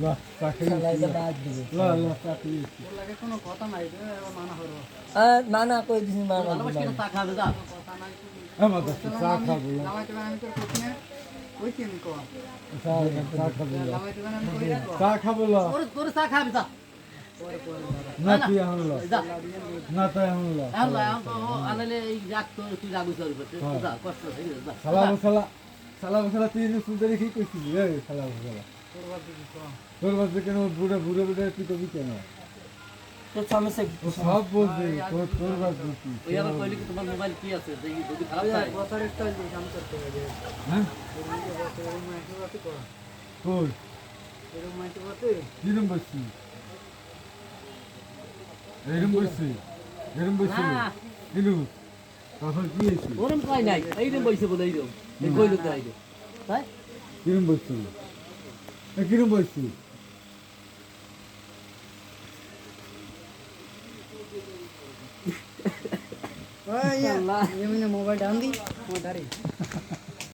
লা চাকরি চালাইতে বাদ দিবে লা লা চাকরি ওর লাগে কোনো কথা নাই রে মানা হলো মানা কই দিছি মানা ভালোবাসি না তা খাবে যা কথা নাই আমার কাছে চা খাবো না লামাইতে আমি তোর কইছি না কইছি আমি কো চা খাবো না লামাইতে আমি কই না চা খাবো না তোর তোর চা খাবি যা না তুই এখন লা যা না তুই এখন লা আল্লাহ আলালে এই যাক তো তুই লাগু চলবে যা কষ্ট হয়ে যা সালা মশলা তুই সুন্দর কি কইছিস রে সালা মশলা তোর বাদ কেন বুড়া বুড়া বুড়া তুই কবি কেন তো সমস্যা ও সব বলছে তোর বাদ কি ওই আবার কইলি কি তোমার মোবাইল কি আছে যে যদি খারাপ হয় কথার একটা কাম করতে হবে হ্যাঁ এরকম মাইকে বাতে কর কই এরকম মাইকে বাতে কিরম বসছি এরম বসছি কিনু তখন কি হয়েছে ওরম কই নাই এইরকম বইছে বলে এইরকম এই কইল তো আইলো তাই কিরম বসছি কিরম বসছি আল্লাহ এমনি মোবাইল ডাউন দি মোবাইল